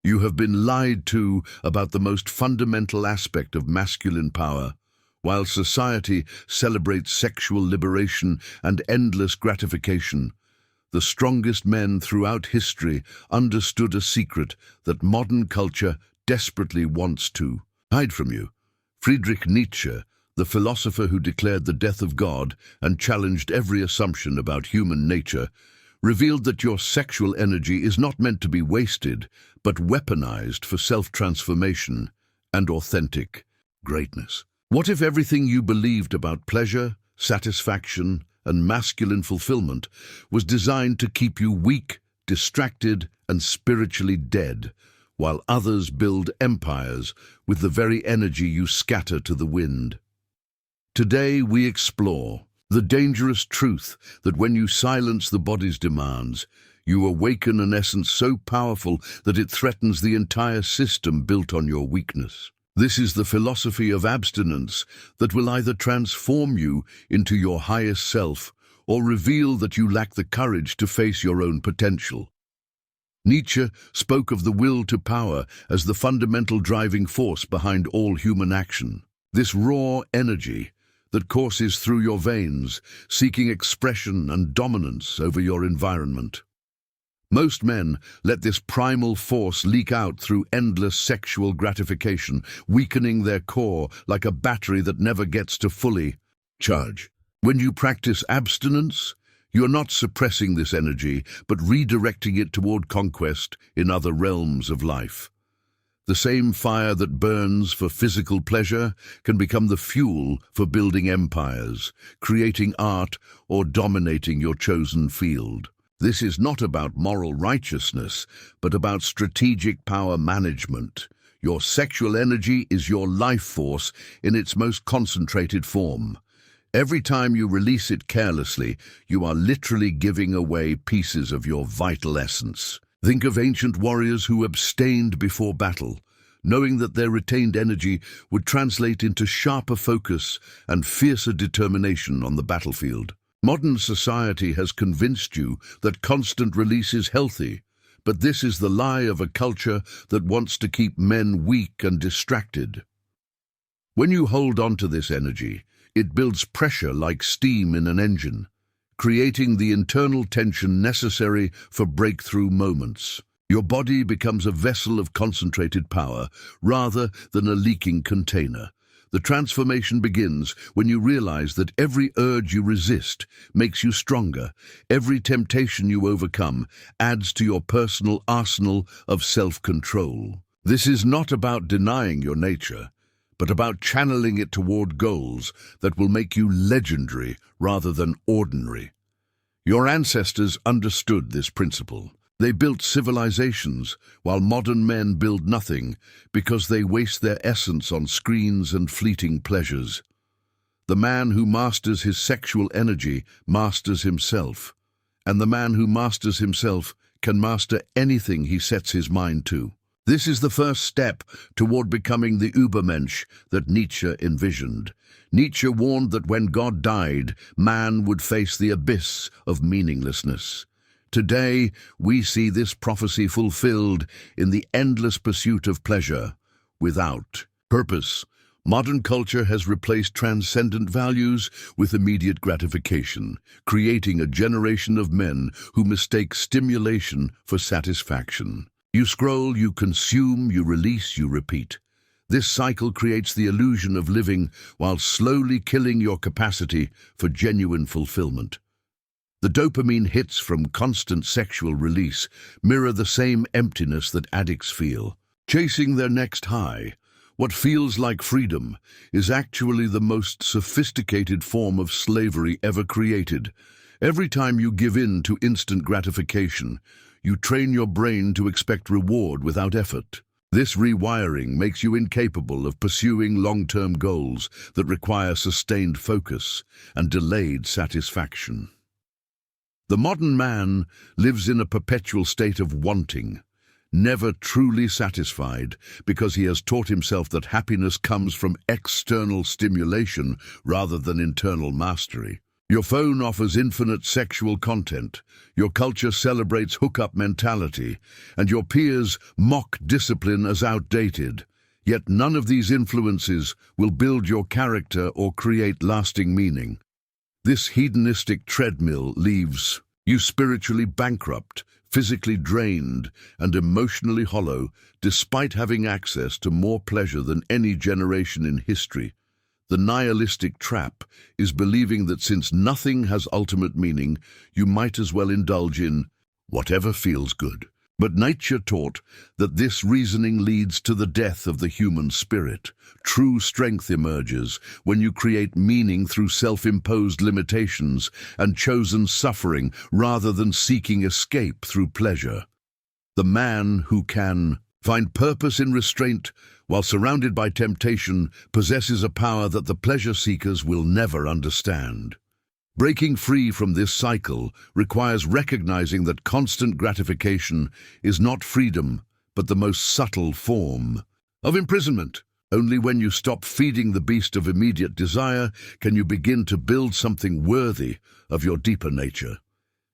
You have been lied to about the most fundamental aspect of masculine power. While society celebrates sexual liberation and endless gratification, the strongest men throughout history understood a secret that modern culture desperately wants to hide from you. Friedrich Nietzsche, the philosopher who declared the death of God and challenged every assumption about human nature, revealed that your sexual energy is not meant to be wasted, but weaponized for self-transformation and authentic greatness. What if everything you believed about pleasure, satisfaction, and masculine fulfillment was designed to keep you weak, distracted, and spiritually dead, while others build empires with the very energy you scatter to the wind? Today we explore the dangerous truth that when you silence the body's demands, you awaken an essence so powerful that it threatens the entire system built on your weakness. This is the philosophy of abstinence that will either transform you into your highest self or reveal that you lack the courage to face your own potential. Nietzsche spoke of the will to power as the fundamental driving force behind all human action. This raw energy that courses through your veins, seeking expression and dominance over your environment. Most men let this primal force leak out through endless sexual gratification, weakening their core like a battery that never gets to fully charge. When you practice abstinence, you're not suppressing this energy, but redirecting it toward conquest in other realms of life. The same fire that burns for physical pleasure can become the fuel for building empires, creating art, or dominating your chosen field. This is not about moral righteousness, but about strategic power management. Your sexual energy is your life force in its most concentrated form. Every time you release it carelessly, you are literally giving away pieces of your vital essence. Think of ancient warriors who abstained before battle, knowing that their retained energy would translate into sharper focus and fiercer determination on the battlefield. Modern society has convinced you that constant release is healthy, but this is the lie of a culture that wants to keep men weak and distracted. When you hold on to this energy, it builds pressure like steam in an engine, creating the internal tension necessary for breakthrough moments. Your body becomes a vessel of concentrated power rather than a leaking container. The transformation begins when you realize that every urge you resist makes you stronger. Every temptation you overcome adds to your personal arsenal of self-control. This is not about denying your nature, but about channeling it toward goals that will make you legendary rather than ordinary. Your ancestors understood this principle. They built civilizations, while modern men build nothing because they waste their essence on screens and fleeting pleasures. The man who masters his sexual energy masters himself, and the man who masters himself can master anything he sets his mind to. This is the first step toward becoming the Übermensch that Nietzsche envisioned. Nietzsche warned that when God died, man would face the abyss of meaninglessness. Today, we see this prophecy fulfilled in the endless pursuit of pleasure without purpose. Modern culture has replaced transcendent values with immediate gratification, creating a generation of men who mistake stimulation for satisfaction. You scroll, you consume, you release, you repeat. This cycle creates the illusion of living while slowly killing your capacity for genuine fulfillment. The dopamine hits from constant sexual release mirror the same emptiness that addicts feel. Chasing their next high, what feels like freedom is actually the most sophisticated form of slavery ever created. Every time you give in to instant gratification, you train your brain to expect reward without effort. This rewiring makes you incapable of pursuing long-term goals that require sustained focus and delayed satisfaction. The modern man lives in a perpetual state of wanting, never truly satisfied, because he has taught himself that happiness comes from external stimulation rather than internal mastery. Your phone offers infinite sexual content, your culture celebrates hookup mentality, and your peers mock discipline as outdated. Yet none of these influences will build your character or create lasting meaning. This hedonistic treadmill leaves you spiritually bankrupt, physically drained, and emotionally hollow, despite having access to more pleasure than any generation in history. The nihilistic trap is believing that since nothing has ultimate meaning, you might as well indulge in whatever feels good. But Nietzsche taught that this reasoning leads to the death of the human spirit. True strength emerges when you create meaning through self-imposed limitations and chosen suffering rather than seeking escape through pleasure. The man who can find purpose in restraint while surrounded by temptation possesses a power that the pleasure seekers will never understand. Breaking free from this cycle requires recognizing that constant gratification is not freedom, but the most subtle form of imprisonment. Only when you stop feeding the beast of immediate desire can you begin to build something worthy of your deeper nature.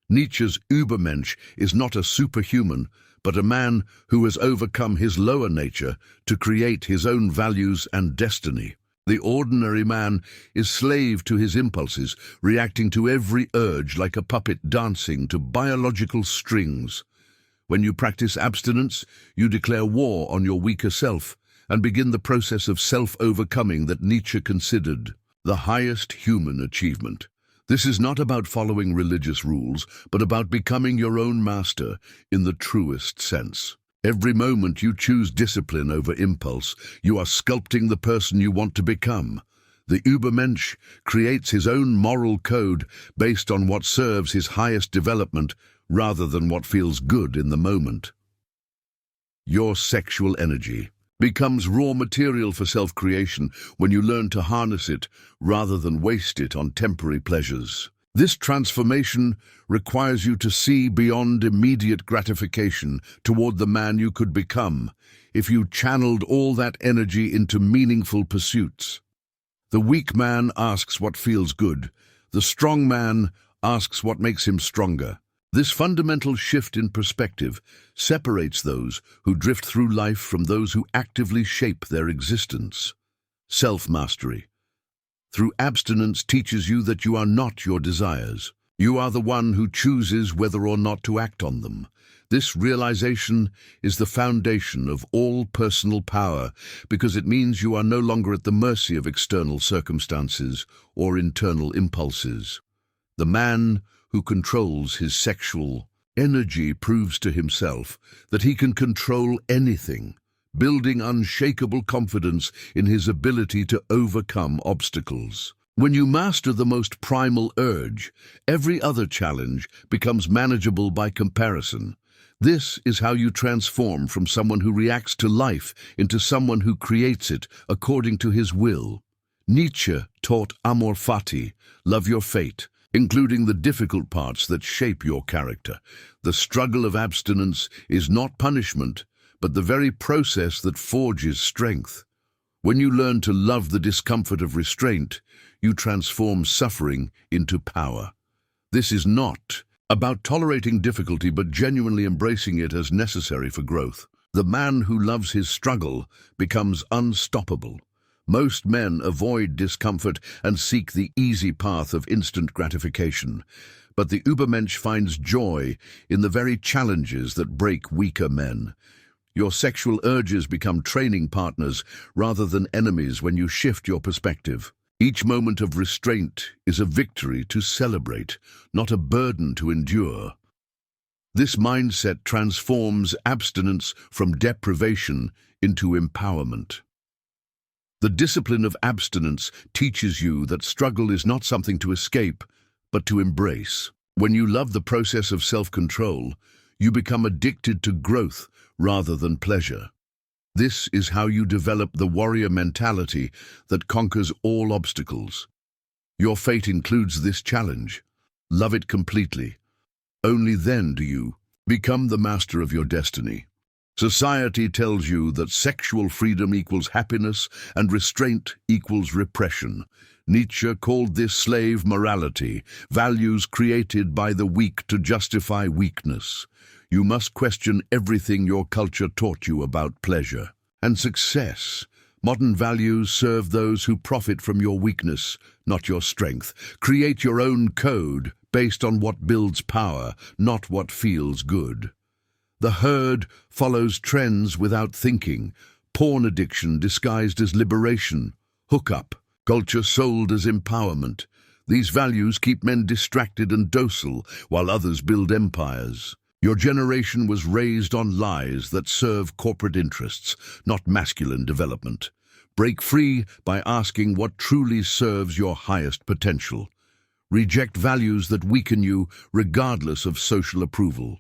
Nietzsche's Übermensch is not a superhuman, but a man who has overcome his lower nature to create his own values and destiny. The ordinary man is slave to his impulses, reacting to every urge like a puppet dancing to biological strings. When you practice abstinence, you declare war on your weaker self and begin the process of self-overcoming that Nietzsche considered the highest human achievement. This is not about following religious rules, but about becoming your own master in the truest sense. Every moment you choose discipline over impulse, you are sculpting the person you want to become. The Übermensch creates his own moral code based on what serves his highest development rather than what feels good in the moment. Your sexual energy becomes raw material for self-creation when you learn to harness it rather than waste it on temporary pleasures. This transformation requires you to see beyond immediate gratification toward the man you could become if you channeled all that energy into meaningful pursuits. The weak man asks what feels good. The strong man asks what makes him stronger. This fundamental shift in perspective separates those who drift through life from those who actively shape their existence. Self-mastery through abstinence teaches you that you are not your desires. You are the one who chooses whether or not to act on them. This realization is the foundation of all personal power because it means you are no longer at the mercy of external circumstances or internal impulses. The man who controls his sexual energy proves to himself that he can control anything, building unshakable confidence in his ability to overcome obstacles. When you master the most primal urge, every other challenge becomes manageable by comparison. This is how you transform from someone who reacts to life into someone who creates it according to his will. Nietzsche taught Amor fati, love your fate, including the difficult parts that shape your character. The struggle of abstinence is not punishment, but the very process that forges strength. When you learn to love the discomfort of restraint, you transform suffering into power. This is not about tolerating difficulty, but genuinely embracing it as necessary for growth. The man who loves his struggle becomes unstoppable. Most men avoid discomfort and seek the easy path of instant gratification. But the Übermensch finds joy in the very challenges that break weaker men. Your sexual urges become training partners rather than enemies when you shift your perspective. Each moment of restraint is a victory to celebrate, not a burden to endure. This mindset transforms abstinence from deprivation into empowerment. The discipline of abstinence teaches you that struggle is not something to escape, but to embrace. When you love the process of self-control, you become addicted to growth rather than pleasure. This is how you develop the warrior mentality that conquers all obstacles. Your fate includes this challenge. Love it completely. Only then do you become the master of your destiny. Society tells you that sexual freedom equals happiness and restraint equals repression. Nietzsche called this slave morality, values created by the weak to justify weakness. You must question everything your culture taught you about pleasure and success. Modern values serve those who profit from your weakness, not your strength. Create your own code based on what builds power, not what feels good. The herd follows trends without thinking. Porn addiction disguised as liberation. Hookup culture sold as empowerment. These values keep men distracted and docile, while others build empires. Your generation was raised on lies that serve corporate interests, not masculine development. Break free by asking what truly serves your highest potential. Reject values that weaken you, regardless of social approval.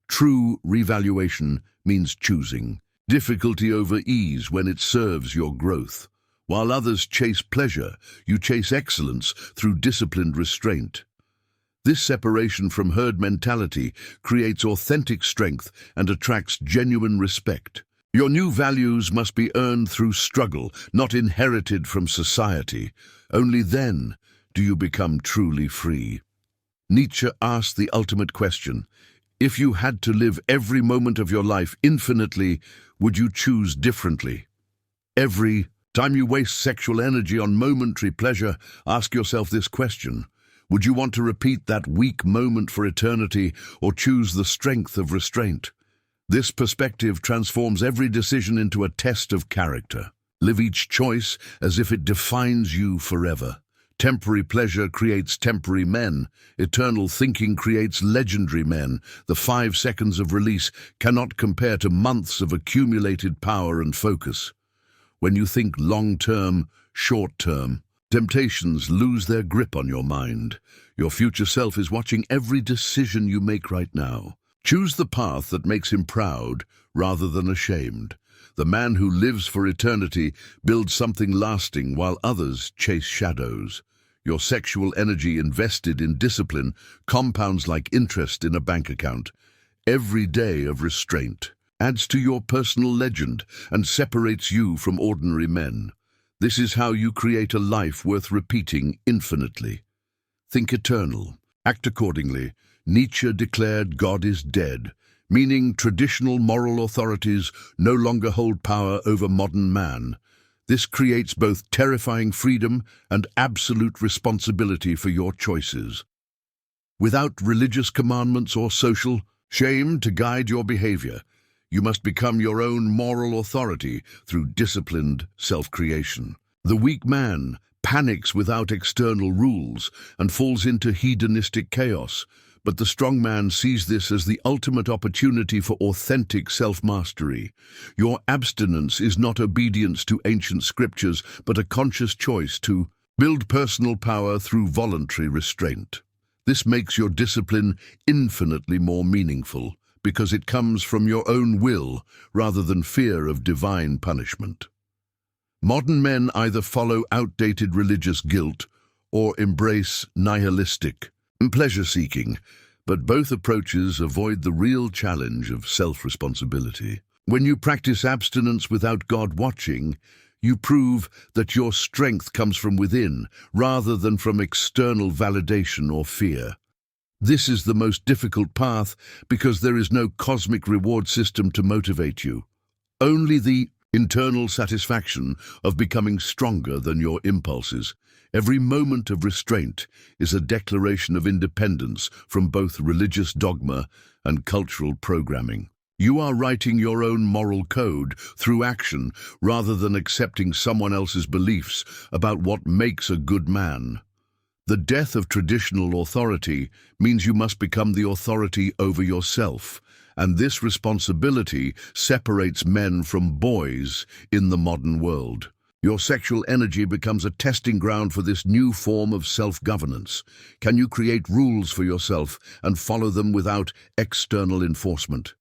True revaluation means choosing difficulty over ease when it serves your growth. While others chase pleasure, you chase excellence through disciplined restraint. This separation from herd mentality creates authentic strength and attracts genuine respect. Your new values must be earned through struggle, not inherited from society. Only then do you become truly free. Nietzsche asked the ultimate question: if you had to live every moment of your life infinitely, would you choose differently? Every time you waste sexual energy on momentary pleasure, ask yourself this question: would you want to repeat that weak moment for eternity, or choose the strength of restraint? This perspective transforms every decision into a test of character. Live each choice as if it defines you forever. Temporary pleasure creates temporary men. Eternal thinking creates legendary men. The 5 seconds of release cannot compare to months of accumulated power and focus. When you think long-term, short-term, temptations lose their grip on your mind. Your future self is watching every decision you make right now. Choose the path that makes him proud rather than ashamed. The man who lives for eternity builds something lasting while others chase shadows. Your sexual energy invested in discipline compounds like interest in a bank account. Every day of restraint adds to your personal legend and separates you from ordinary men. This is how you create a life worth repeating infinitely. Think eternal. Act accordingly. Nietzsche declared God is dead, meaning traditional moral authorities no longer hold power over modern man. This creates both terrifying freedom and absolute responsibility for your choices. Without religious commandments or social shame to guide your behavior, you must become your own moral authority through disciplined self-creation. The weak man panics without external rules and falls into hedonistic chaos, but the strong man sees this as the ultimate opportunity for authentic self-mastery. Your abstinence is not obedience to ancient scriptures, but a conscious choice to build personal power through voluntary restraint. This makes your discipline infinitely more meaningful, because it comes from your own will rather than fear of divine punishment. Modern men either follow outdated religious guilt or embrace nihilistic pleasure-seeking, but both approaches avoid the real challenge of self-responsibility. When you practice abstinence without God watching, you prove that your strength comes from within rather than from external validation or fear. This is the most difficult path because there is no cosmic reward system to motivate you. Only the internal satisfaction of becoming stronger than your impulses. Every moment of restraint is a declaration of independence from both religious dogma and cultural programming. You are writing your own moral code through action rather than accepting someone else's beliefs about what makes a good man. The death of traditional authority means you must become the authority over yourself, and this responsibility separates men from boys in the modern world. Your sexual energy becomes a testing ground for this new form of self-governance. Can you create rules for yourself and follow them without external enforcement?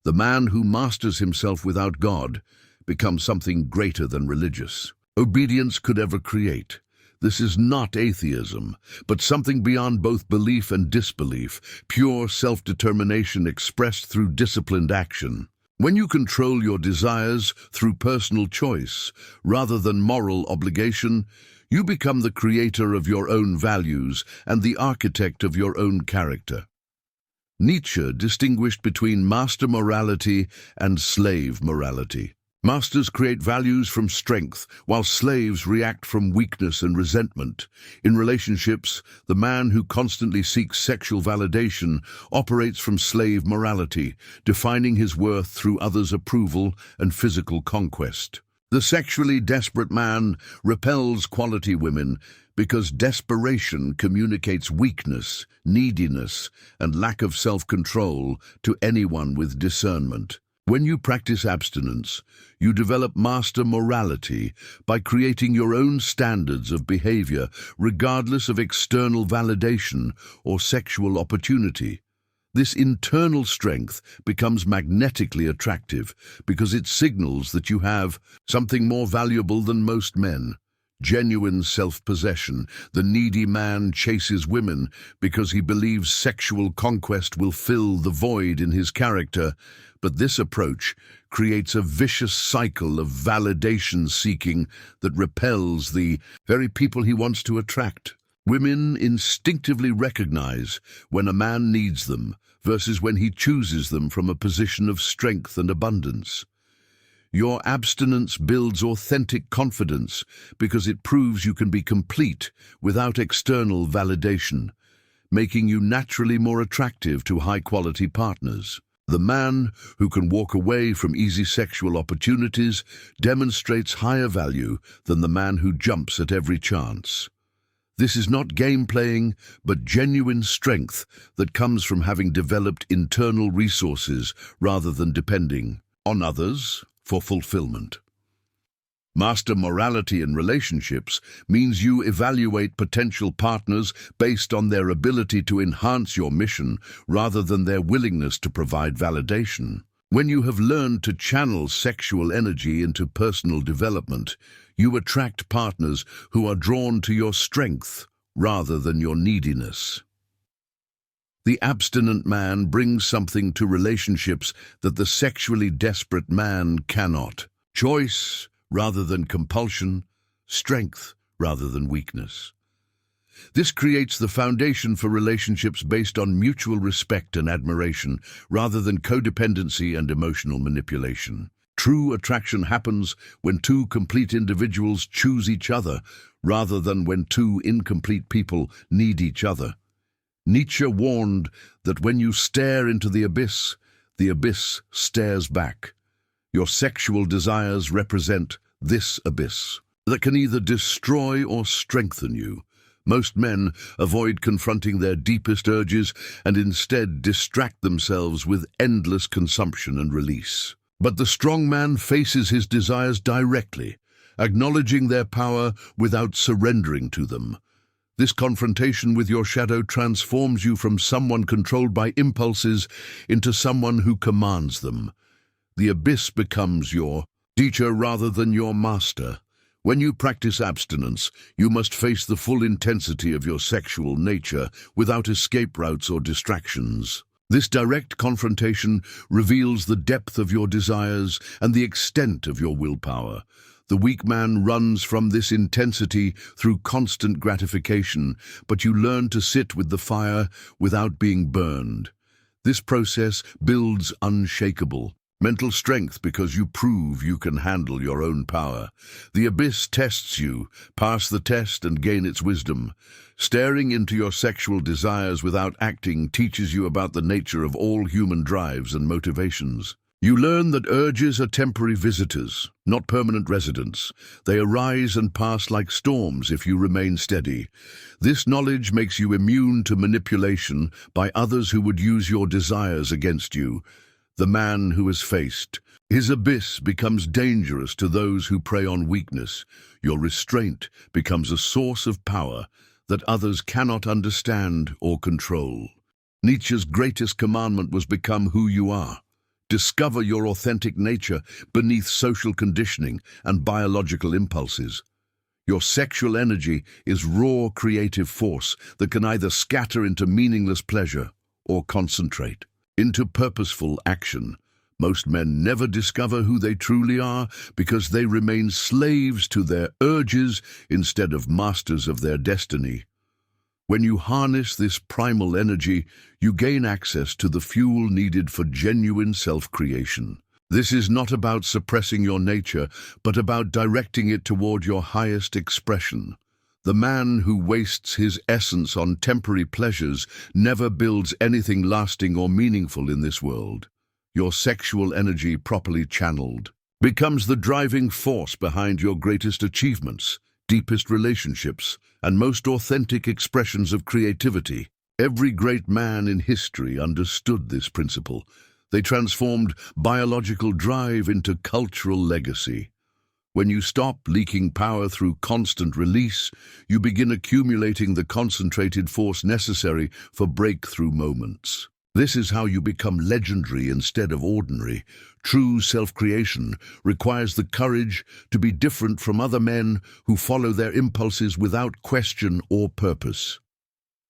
The man who masters himself without God becomes something greater than religious obedience could ever create. This is not atheism, but something beyond both belief and disbelief, pure self-determination expressed through disciplined action. When you control your desires through personal choice rather than moral obligation, You become the creator of your own values and the architect of your own character. Nietzsche distinguished between master morality and slave morality. Masters create values from strength, while slaves react from weakness and resentment. In relationships, the man who constantly seeks sexual validation operates from slave morality, defining his worth through others' approval and physical conquest. The sexually desperate man repels quality women because desperation communicates weakness, neediness, and lack of self-control to anyone with discernment. When you practice abstinence, you develop master morality by creating your own standards of behavior regardless of external validation or sexual opportunity. This internal strength becomes magnetically attractive because it signals that you have something more valuable than most men. Genuine self-possession. The needy man chases women because he believes sexual conquest will fill the void in his character, but this approach creates a vicious cycle of validation seeking that repels the very people he wants to attract. Women instinctively recognize when a man needs them versus when he chooses them from a position of strength and abundance. Your abstinence builds authentic confidence because it proves you can be complete without external validation, making you naturally more attractive to high-quality partners. The man who can walk away from easy sexual opportunities demonstrates higher value than the man who jumps at every chance. This is not game playing, but genuine strength that comes from having developed internal resources rather than depending on others for fulfillment. Master morality in relationships means you evaluate potential partners based on their ability to enhance your mission rather than their willingness to provide validation. When you have learned to channel sexual energy into personal development, you attract partners who are drawn to your strength rather than your neediness. The abstinent man brings something to relationships that the sexually desperate man cannot. Choice rather than compulsion, strength rather than weakness. This creates the foundation for relationships based on mutual respect and admiration rather than codependency and emotional manipulation. True attraction happens when two complete individuals choose each other rather than when two incomplete people need each other. Nietzsche warned that when you stare into the abyss stares back. Your sexual desires represent this abyss that can either destroy or strengthen you. Most men avoid confronting their deepest urges and instead distract themselves with endless consumption and release. But the strong man faces his desires directly, acknowledging their power without surrendering to them. This confrontation with your shadow transforms you from someone controlled by impulses into someone who commands them. The abyss becomes your teacher rather than your master. When you practice abstinence, you must face the full intensity of your sexual nature without escape routes or distractions. This direct confrontation reveals the depth of your desires and the extent of your willpower. The weak man runs from this intensity through constant gratification, but you learn to sit with the fire without being burned. This process builds unshakable mental strength because you prove you can handle your own power. The abyss tests you, pass the test and gain its wisdom. Staring into your sexual desires without acting teaches you about the nature of all human drives and motivations. You learn that urges are temporary visitors, not permanent residents. They arise and pass like storms if you remain steady. This knowledge makes you immune to manipulation by others who would use your desires against you. The man who is faced, his abyss becomes dangerous to those who prey on weakness. Your restraint becomes a source of power that others cannot understand or control. Nietzsche's greatest commandment was become who you are. Discover your authentic nature beneath social conditioning and biological impulses. Your sexual energy is raw creative force that can either scatter into meaningless pleasure or concentrate into purposeful action. Most men never discover who they truly are because they remain slaves to their urges instead of masters of their destiny. When you harness this primal energy, you gain access to the fuel needed for genuine self-creation. This is not about suppressing your nature, but about directing it toward your highest expression. The man who wastes his essence on temporary pleasures never builds anything lasting or meaningful in this world. Your sexual energy, properly channeled, becomes the driving force behind your greatest achievements, deepest relationships, and most authentic expressions of creativity. Every great man in history understood this principle. They transformed biological drive into cultural legacy. When you stop leaking power through constant release, you begin accumulating the concentrated force necessary for breakthrough moments. This is how you become legendary instead of ordinary. True self-creation requires the courage to be different from other men who follow their impulses without question or purpose.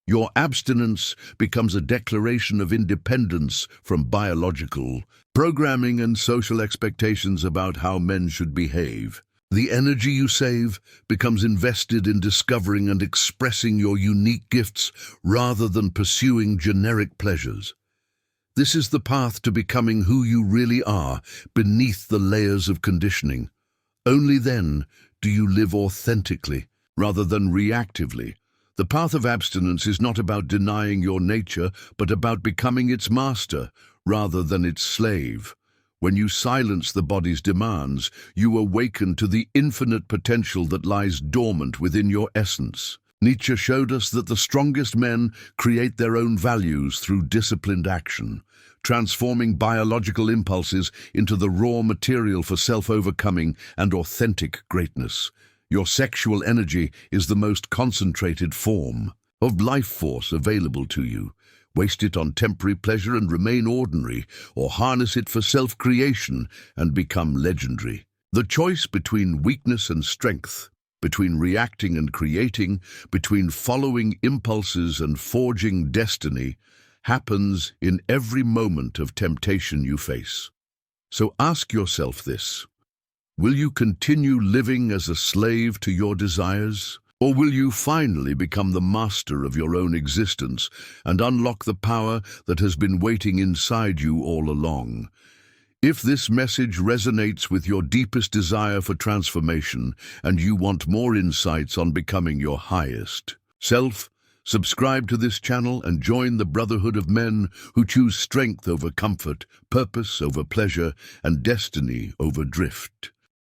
Your abstinence becomes a declaration of independence from biological programming and social expectations about how men should behave. The energy you save becomes invested in discovering and expressing your unique gifts rather than pursuing generic pleasures. This is the path to becoming who you really are beneath the layers of conditioning. Only then do you live authentically rather than reactively. The path of abstinence is not about denying your nature, but about becoming its master rather than its slave. When you silence the body's demands, you awaken to the infinite potential that lies dormant within your essence. Nietzsche showed us that the strongest men create their own values through disciplined action, transforming biological impulses into the raw material for self-overcoming and authentic greatness. Your sexual energy is the most concentrated form of life force available to you. Waste it on temporary pleasure and remain ordinary, or harness it for self-creation and become legendary. The choice between weakness and strength, between reacting and creating, between following impulses and forging destiny, happens in every moment of temptation you face. So ask yourself this: will you continue living as a slave to your desires? Or will you finally become the master of your own existence and unlock the power that has been waiting inside you all along? If this message resonates with your deepest desire for transformation and you want more insights on becoming your highest self, subscribe to this channel and join the brotherhood of men who choose strength over comfort, purpose over pleasure, and destiny over drift.